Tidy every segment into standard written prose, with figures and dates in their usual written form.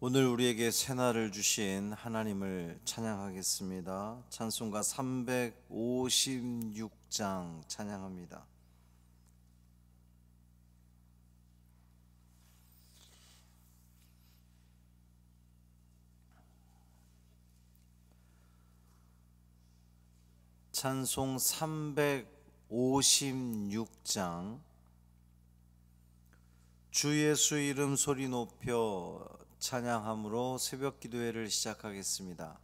오늘 우리에게 새날을 주신 하나님을 찬양하겠습니다. 찬송가 356장 찬양합니다. 찬송 356장. 주 예수 이름 소리 높여 찬양함으로 새벽 기도회를 시작하겠습니다.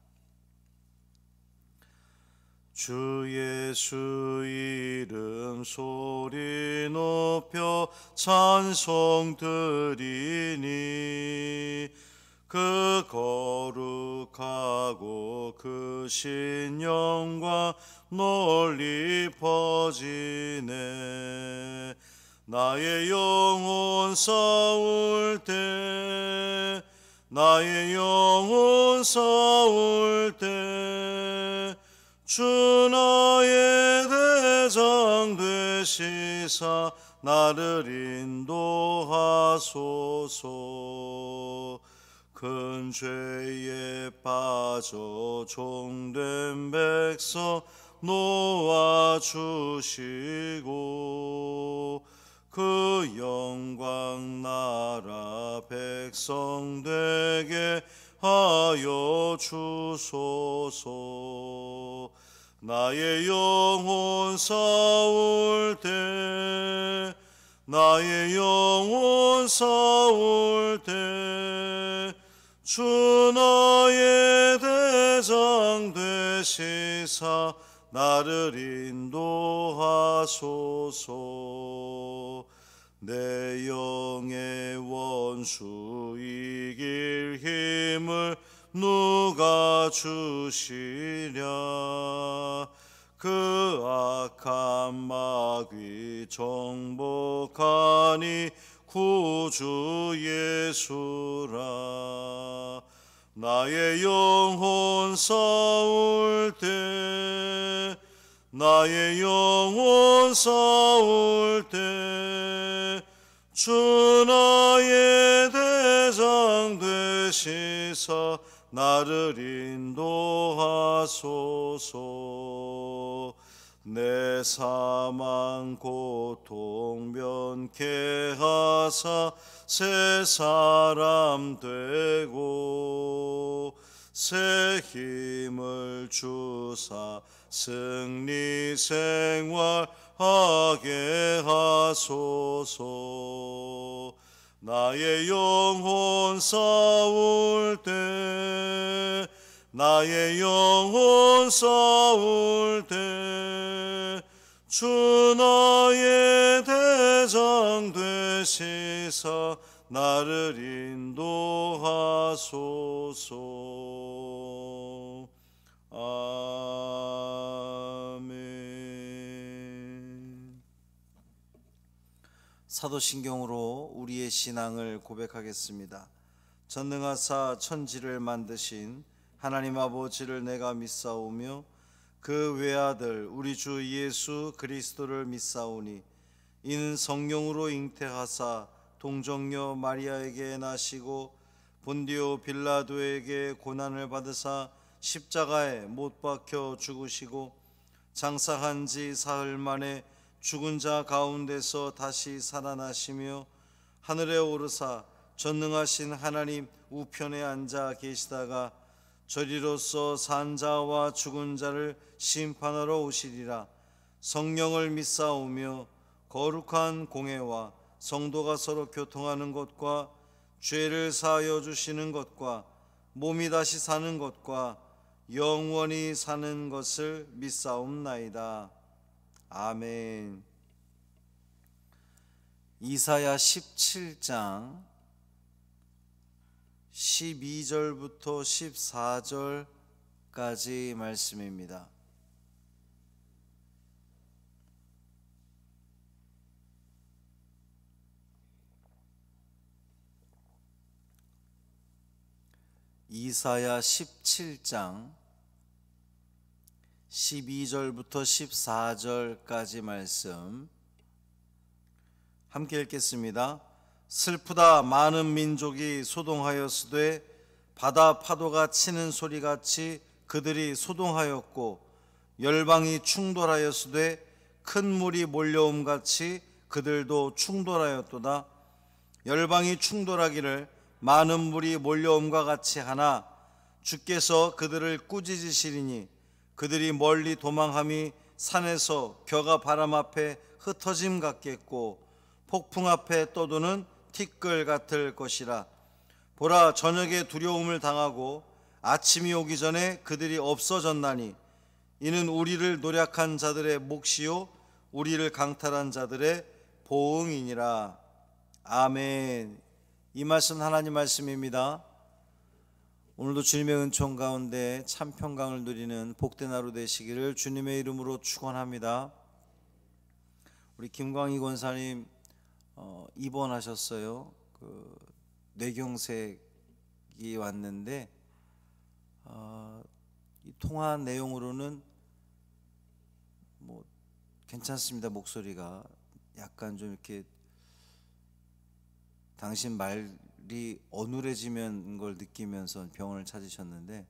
주 예수 이름 소리 높여 찬송 드리니 그 거룩하고 크신 영광 널리 퍼지네. 나의 영혼 싸울 때, 나의 영혼 싸울 때, 주 나의 대장 되시사 나를 인도하소서. 큰 죄에 빠져 종된 백성 놓아주시고 그 영광 나라 백성 되게 하여 주소서. 나의 영혼 싸울 때, 나의 영혼 싸울 때, 주 나의 대장 되시사 나를 인도하소서. 내 영의 원수 이길 힘을 누가 주시랴. 그 악한 마귀 정복하니 구주 예수라. 나의 영혼 싸울 때, 나의 영혼 싸울 때, 주 나의 대장 되시사 나를 인도하소서. 내 사망 고통 면케 하사 새 사람 되고 새 힘을 주사 승리 생활하게 하소서. 나의 영혼 싸울 때, 나의 영혼 싸울 때, 주 나의 대장 되시사 나를 인도하소서. 아멘. 사도신경으로 우리의 신앙을 고백하겠습니다. 전능하사 천지를 만드신 하나님 아버지를 내가 믿사오며 그 외아들 우리 주 예수 그리스도를 믿사오니 이는 성령으로 잉태하사 동정녀 마리아에게 나시고 본디오 빌라도에게 고난을 받으사 십자가에 못 박혀 죽으시고 장사한 지 사흘 만에 죽은 자 가운데서 다시 살아나시며 하늘에 오르사 전능하신 하나님 우편에 앉아 계시다가 저리로서 산 자와 죽은 자를 심판하러 오시리라. 성령을 믿사오며 거룩한 공회와 성도가 서로 교통하는 것과 죄를 사하여 주시는 것과 몸이 다시 사는 것과 영원히 사는 것을 믿사옵나이다. 아멘. 이사야 17장 12절부터 14절까지 말씀입니다. 이사야 17장 12절부터 14절까지 말씀 함께 읽겠습니다. 슬프다 많은 민족이 소동하였으되 바다 파도가 치는 소리같이 그들이 소동하였고 열방이 충돌하였으되 큰 물이 몰려옴같이 그들도 충돌하였도다. 열방이 충돌하기를 많은 물이 몰려옴과 같이 하나 주께서 그들을 꾸짖으시리니 그들이 멀리 도망함이 산에서 겨가 바람 앞에 흩어짐 같겠고 폭풍 앞에 떠도는 티끌 같을 것이라. 보라, 저녁에 두려움을 당하고 아침이 오기 전에 그들이 없어졌나니 이는 우리를 노략한 자들의 몫이요 우리를 강탈한 자들의 보응이니라. 아멘. 이 말씀 하나님 말씀입니다. 오늘도 주님의 은총 가운데 참 평강을 누리는 복된 하루 되시기를 주님의 이름으로 축원합니다. 우리 김광희 권사님 입원하셨어요. 뇌경색이 왔는데 이 통화 내용으로는 뭐 괜찮습니다. 목소리가 약간 좀 이렇게 당신 말이 어눌해지면 걸 느끼면서 병원을 찾으셨는데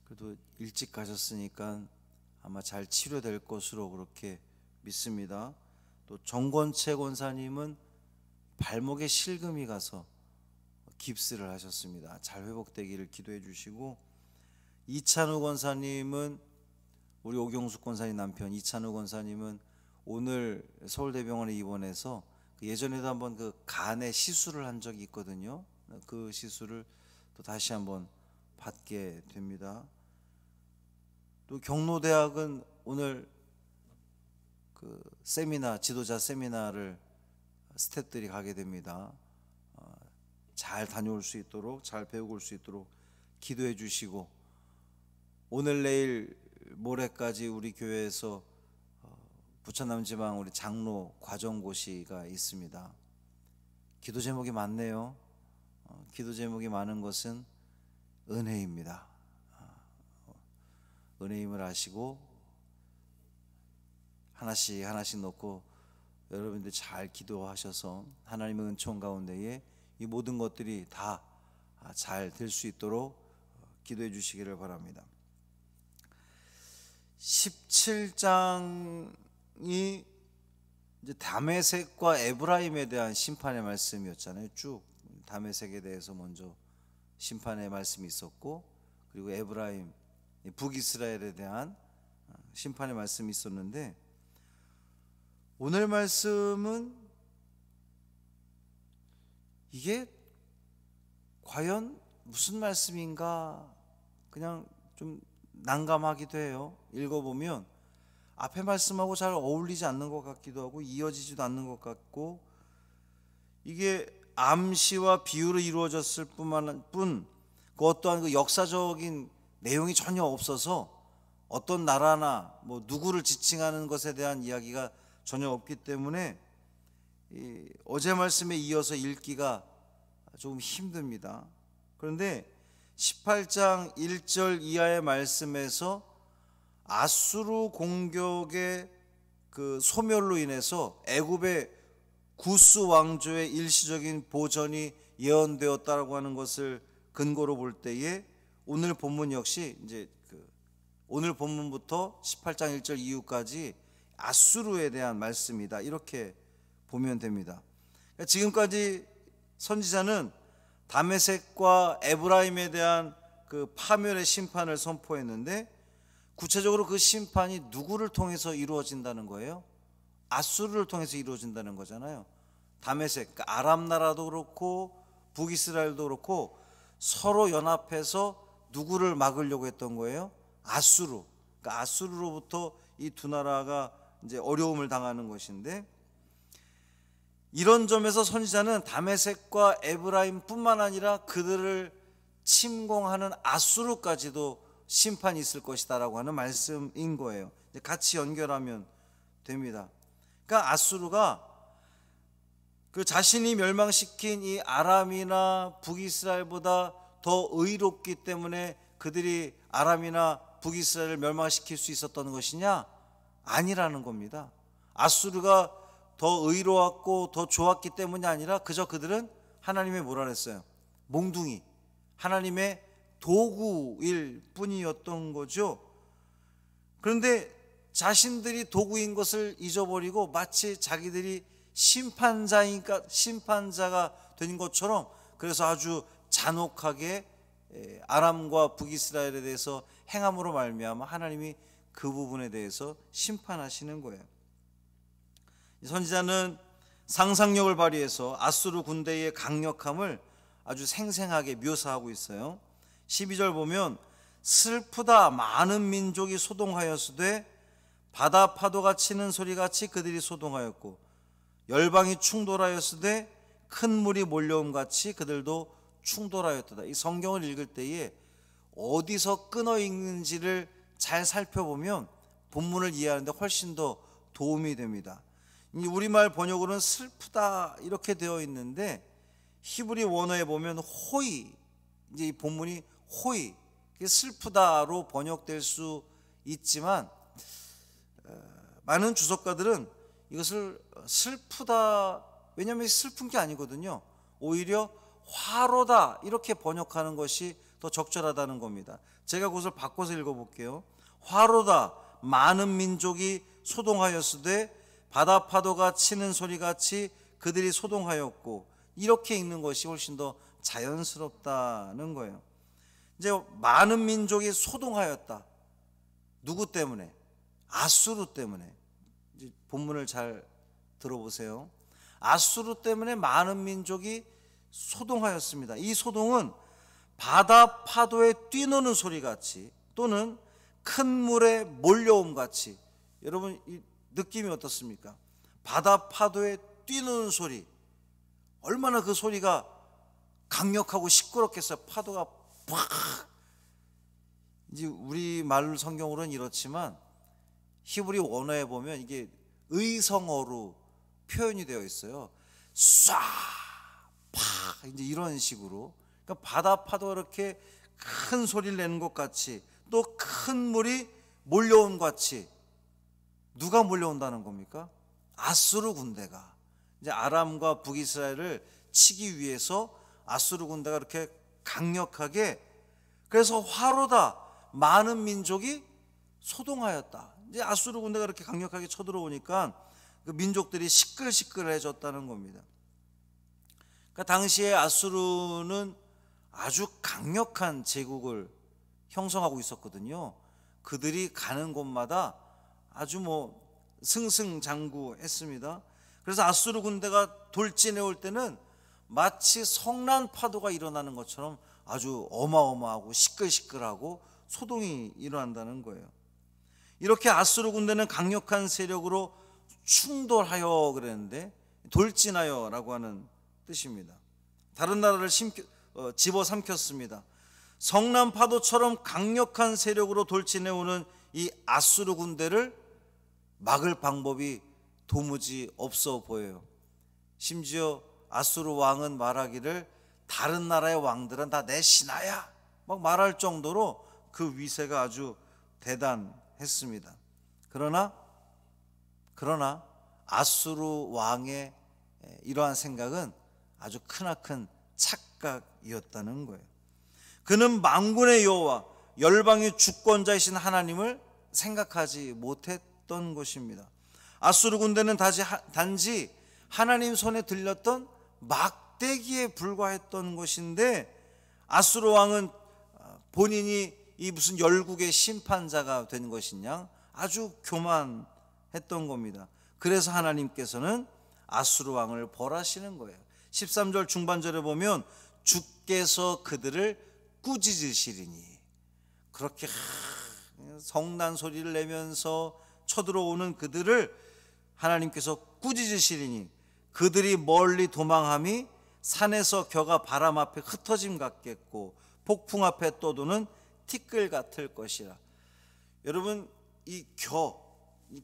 그래도 일찍 가셨으니까 아마 잘 치료될 것으로 그렇게 믿습니다. 또 정권채 권사님은 발목에 실금이 가서 깁스를 하셨습니다. 잘 회복되기를 기도해 주시고, 이찬우 권사님은 우리 오경숙 권사님 남편 이찬우 권사님은 오늘 서울대병원에 입원해서 예전에도 한번 그 간에 시술을 한 적이 있거든요. 그 시술을 또 다시 한번 받게 됩니다. 또 경로대학은 오늘 그 세미나, 지도자 세미나를 스태프들이 가게 됩니다. 잘 다녀올 수 있도록, 잘 배우고 올 수 있도록 기도해 주시고, 오늘 내일 모레까지 우리 교회에서 부천남지방 우리 장로 과정고시가 있습니다. 기도 제목이 많네요. 기도 제목이 많은 것은 은혜입니다. 은혜임을 아시고 하나씩 하나씩 놓고 여러분들 잘 기도하셔서 하나님의 은총 가운데에 이 모든 것들이 다 잘 될 수 있도록 기도해 주시기를 바랍니다. 17장이 이제 다메섹과 에브라임에 대한 심판의 말씀이었잖아요. 쭉 다메섹에 대해서 먼저 심판의 말씀이 있었고, 그리고 에브라임, 북이스라엘에 대한 심판의 말씀이 있었는데, 오늘 말씀은 이게 과연 무슨 말씀인가 그냥 좀 난감하기도 해요. 읽어보면 앞에 말씀하고 잘 어울리지 않는 것 같기도 하고 이어지지도 않는 것 같고, 이게 암시와 비유로 이루어졌을 뿐 그 어떠한 그 역사적인 내용이 전혀 없어서 어떤 나라나 뭐 누구를 지칭하는 것에 대한 이야기가 전혀 없기 때문에 어제 말씀에 이어서 읽기가 조금 힘듭니다. 그런데 18장 1절 이하의 말씀에서 아수르 공격의 그 소멸로 인해서 애굽의 구스 왕조의 일시적인 보전이 예언되었다라고 하는 것을 근거로 볼 때에 오늘 본문 역시 이제 오늘 본문부터 18장 1절 이후까지 아수르에 대한 말씀이다, 이렇게 보면 됩니다. 지금까지 선지자는 다메섹과 에브라임에 대한 그 파멸의 심판을 선포했는데, 구체적으로 그 심판이 누구를 통해서 이루어진다는 거예요? 아수르를 통해서 이루어진다는 거잖아요. 다메섹, 그러니까 아람 나라도 그렇고 북이스라엘도 그렇고 서로 연합해서 누구를 막으려고 했던 거예요? 아수르. 그러니까 아수르로부터 이 두 나라가 이제 어려움을 당하는 것인데, 이런 점에서 선지자는 다메섹과 에브라임뿐만 아니라 그들을 침공하는 아수르까지도 심판이 있을 것이다라고 하는 말씀인 거예요. 같이 연결하면 됩니다. 그러니까 아수르가 그 자신이 멸망시킨 이 아람이나 북이스라엘보다 더 의롭기 때문에 그들이 아람이나 북이스라엘을 멸망시킬 수 있었던 것이냐? 아니라는 겁니다. 아수르가 더 의로웠고 더 좋았기 때문이 아니라 그저 그들은 하나님의 뭐라 그랬어요? 몽둥이, 하나님의 도구일 뿐이었던 거죠. 그런데 자신들이 도구인 것을 잊어버리고 마치 자기들이 심판자가 된 것처럼, 그래서 아주 잔혹하게 아람과 북이스라엘에 대해서 행함으로 말미암아 하나님이 그 부분에 대해서 심판하시는 거예요. 선지자는 상상력을 발휘해서 아수르 군대의 강력함을 아주 생생하게 묘사하고 있어요. 12절 보면 슬프다 많은 민족이 소동하였으되 바다 파도가 치는 소리같이 그들이 소동하였고 열방이 충돌하였으되 큰 물이 몰려옴같이 그들도 충돌하였도다. 이 성경을 읽을 때에 어디서 끊어 읽는지를 잘 살펴보면 본문을 이해하는데 훨씬 더 도움이 됩니다. 우리말 번역으로는 슬프다 이렇게 되어 있는데 히브리 원어에 보면 호이, 이제 이 본문이 호이, 슬프다로 번역될 수 있지만 많은 주석가들은 이것을 슬프다, 왜냐하면 슬픈 게 아니거든요. 오히려 화로다 이렇게 번역하는 것이 더 적절하다는 겁니다. 제가 그것을 바꿔서 읽어볼게요. 화로다 많은 민족이 소동하였으되 바다 파도가 치는 소리같이 그들이 소동하였고, 이렇게 읽는 것이 훨씬 더 자연스럽다는 거예요. 이제 많은 민족이 소동하였다. 누구 때문에? 아수르 때문에. 이제 본문을 잘 들어보세요. 아수르 때문에 많은 민족이 소동하였습니다. 이 소동은 바다 파도에 뛰노는 소리같이 또는 큰 물에 몰려옴같이, 여러분 이 느낌이 어떻습니까? 바다 파도에 뛰노는 소리, 얼마나 그 소리가 강력하고 시끄럽겠어요. 파도가 팍. 이제 우리 말 성경으로는 이렇지만 히브리 원어에 보면 이게 의성어로 표현이 되어 있어요. 쏴, 팍, 이제 이런 식으로. 그러니까 바다 파도가 이렇게 큰 소리를 내는 것 같이, 또 큰 물이 몰려온 것 같이. 누가 몰려온다는 겁니까? 아수르 군대가 이제 아람과 북이스라엘을 치기 위해서 아수르 군대가 이렇게 강력하게, 그래서 화로다 많은 민족이 소동하였다. 이제 아수르 군대가 이렇게 강력하게 쳐들어오니까 그 민족들이 시끌시끌해졌다는 겁니다. 그러니까 당시에 아수르는 아주 강력한 제국을 형성하고 있었거든요. 그들이 가는 곳마다 아주 승승장구했습니다. 그래서 아수르 군대가 돌진해 올 때는 마치 성난 파도가 일어나는 것처럼 아주 어마어마하고 시끌시끌하고 소동이 일어난다는 거예요. 이렇게 아수르 군대는 강력한 세력으로 충돌하여 그랬는데, 돌진하여라고 하는 뜻입니다. 다른 나라를 집어삼켰습니다. 성난 파도처럼 강력한 세력으로 돌진해 오는 이 아수르 군대를 막을 방법이 도무지 없어 보여요. 심지어 아수르 왕은 말하기를 다른 나라의 왕들은 다 내 신하야 막 말할 정도로 그 위세가 아주 대단했습니다. 그러나 아수르 왕의 이러한 생각은 아주 크나큰 착각이었다는 거예요. 그는 만군의 여호와 열방의 주권자이신 하나님을 생각하지 못했던 것입니다. 아수르 군대는 단지 하나님 손에 들렸던 막대기에 불과했던 것인데, 아수르 왕은 본인이 이 무슨 열국의 심판자가 된 것이냐 아주 교만했던 겁니다. 그래서 하나님께서는 아수르 왕을 벌하시는 거예요. 13절 중반절에 보면 주께서 그들을 꾸짖으시리니, 그렇게 성난 소리를 내면서 쳐들어오는 그들을 하나님께서 꾸짖으시리니 그들이 멀리 도망함이 산에서 겨가 바람 앞에 흩어짐 같겠고 폭풍 앞에 떠도는 티끌 같을 것이라. 여러분 이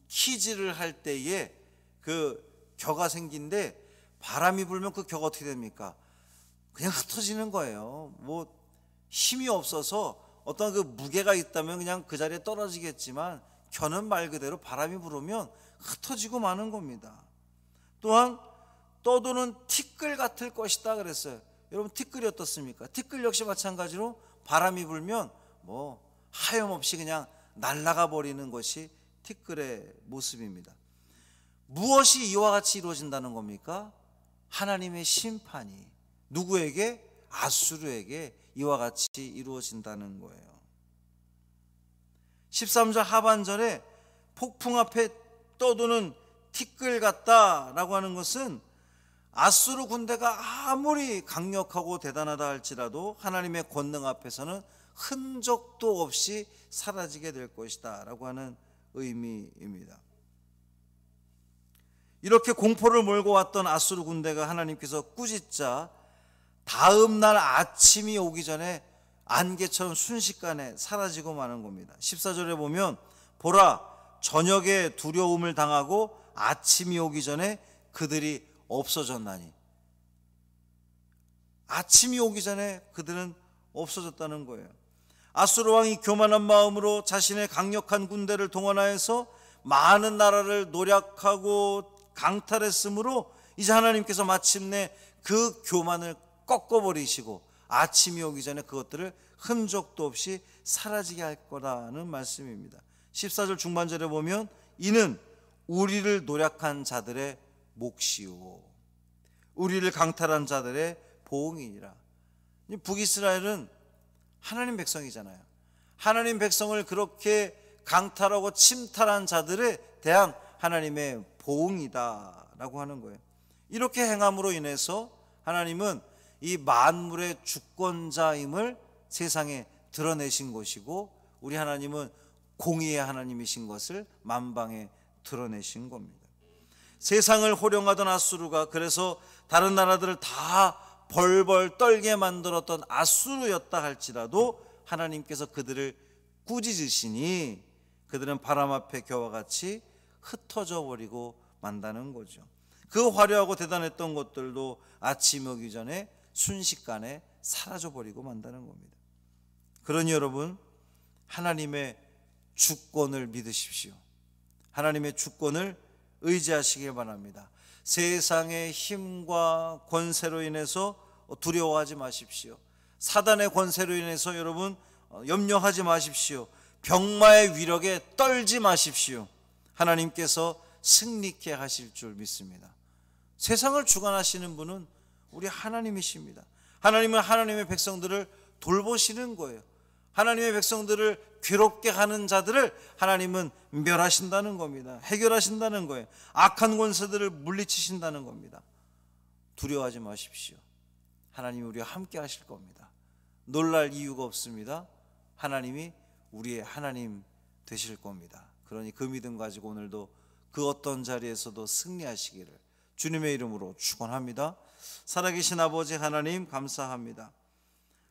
키질을 할 때에 그 겨가 생긴데 바람이 불면 그 겨가 어떻게 됩니까? 그냥 흩어지는 거예요. 힘이 없어서 어떤 그 무게가 있다면 그냥 그 자리에 떨어지겠지만 겨는 말 그대로 바람이 불으면 흩어지고 마는 겁니다. 또한 떠도는 티끌 같을 것이다 그랬어요. 여러분, 티끌이 어떻습니까? 티끌 역시 마찬가지로 바람이 불면 하염없이 그냥 날아가 버리는 것이 티끌의 모습입니다. 무엇이 이와 같이 이루어진다는 겁니까? 하나님의 심판이 누구에게? 아수르에게 이와 같이 이루어진다는 거예요. 13절 하반절에 폭풍 앞에 떠도는 티끌 같다라고 하는 것은 아수르 군대가 아무리 강력하고 대단하다 할지라도 하나님의 권능 앞에서는 흔적도 없이 사라지게 될 것이다 라고 하는 의미입니다. 이렇게 공포를 몰고 왔던 아수르 군대가 하나님께서 꾸짖자 다음 날 아침이 오기 전에 안개처럼 순식간에 사라지고 마는 겁니다. 14절에 보면 보라, 저녁에 두려움을 당하고 아침이 오기 전에 그들이 없어졌나니, 아침이 오기 전에 그들은 없어졌다는 거예요. 아수르 왕이 교만한 마음으로 자신의 강력한 군대를 동원하여서 많은 나라를 노략하고 강탈했으므로 이제 하나님께서 마침내 그 교만을 꺾어버리시고 아침이 오기 전에 그것들을 흔적도 없이 사라지게 할 거라는 말씀입니다. 14절 중반절에 보면 이는 우리를 노략한 자들의 몫이요 우리를 강탈한 자들의 보응이니라. 북이스라엘은 하나님 백성이잖아요. 하나님 백성을 그렇게 강탈하고 침탈한 자들에 대한 하나님의 보응이다 라고 하는 거예요. 이렇게 행함으로 인해서 하나님은 이 만물의 주권자임을 세상에 드러내신 것이고, 우리 하나님은 공의의 하나님이신 것을 만방에 드러내신 겁니다. 세상을 호령하던 아수르가 그래서 다른 나라들을 다 벌벌 떨게 만들었던 아수르였다 할지라도 하나님께서 그들을 꾸짖으시니 그들은 바람 앞에 겨와 같이 흩어져 버리고 만다는 거죠. 그 화려하고 대단했던 것들도 아침 오기 전에 순식간에 사라져 버리고 만다는 겁니다. 그러니 여러분, 하나님의 주권을 믿으십시오. 하나님의 주권을 의지하시길 바랍니다. 세상의 힘과 권세로 인해서 두려워하지 마십시오. 사단의 권세로 인해서 여러분 염려하지 마십시오. 병마의 위력에 떨지 마십시오. 하나님께서 승리케 하실 줄 믿습니다. 세상을 주관하시는 분은 우리 하나님이십니다. 하나님은 하나님의 백성들을 돌보시는 거예요. 하나님의 백성들을 괴롭게 하는 자들을 하나님은 멸하신다는 겁니다. 해결하신다는 거예요. 악한 권세들을 물리치신다는 겁니다. 두려워하지 마십시오. 하나님이 우리와 함께 하실 겁니다. 놀랄 이유가 없습니다. 하나님이 우리의 하나님 되실 겁니다. 그러니 그 믿음 가지고 오늘도 그 어떤 자리에서도 승리하시기를 주님의 이름으로 축원합니다. 살아계신 아버지 하나님, 감사합니다.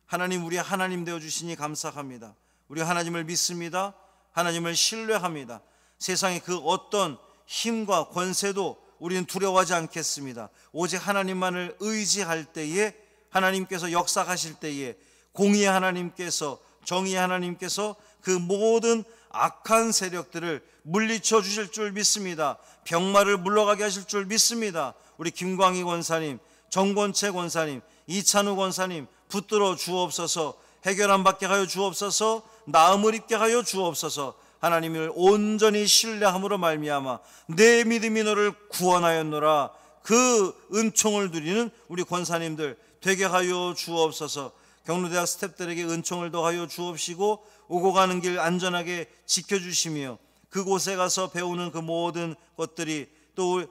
하나님, 우리 하나님 되어주시니 감사합니다. 우리 하나님을 믿습니다. 하나님을 신뢰합니다. 세상의 그 어떤 힘과 권세도 우리는 두려워하지 않겠습니다. 오직 하나님만을 의지할 때에 하나님께서 역사하실 때에 공의의 하나님께서, 정의의 하나님께서 그 모든 악한 세력들을 물리쳐 주실 줄 믿습니다. 병마를 물러가게 하실 줄 믿습니다. 우리 김광희 권사님, 정권채 권사님, 이찬우 권사님 붙들어 주옵소서. 해결함 받게 하여 주옵소서. 나음을 입게 하여 주옵소서. 하나님을 온전히 신뢰함으로 말미암아 내 믿음이 너를 구원하였노라. 그 은총을 누리는 우리 권사님들 되게 하여 주옵소서. 경로대학 스태프들에게 은총을 더하여 주옵시고 오고 가는 길 안전하게 지켜주시며 그곳에 가서 배우는 그 모든 것들이 또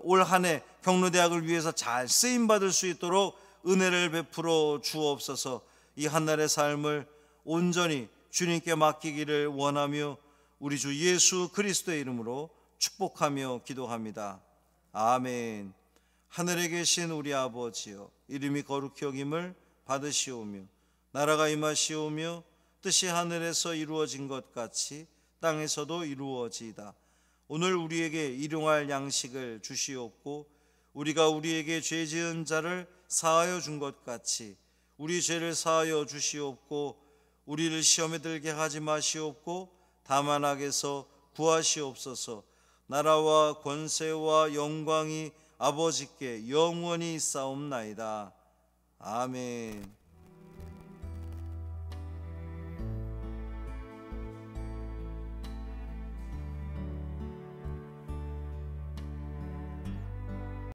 올 한 해 경로대학을 위해서 잘 쓰임받을 수 있도록 은혜를 베풀어 주옵소서. 이 한날의 삶을 온전히 주님께 맡기기를 원하며 우리 주 예수 그리스도의 이름으로 축복하며 기도합니다. 아멘. 하늘에 계신 우리 아버지여, 이름이 거룩히 여김을 받으시오며 나라가 임하시오며 뜻이 하늘에서 이루어진 것 같이 땅에서도 이루어지이다. 오늘 우리에게 일용할 양식을 주시옵고 우리가 우리에게 죄 지은 자를 사하여 준 것 같이 우리 죄를 사하여 주시옵고 우리를 시험에 들게 하지 마시옵고 다만 악에서 구하시옵소서. 나라와 권세와 영광이 아버지께 영원히 싸움나이다. 아멘.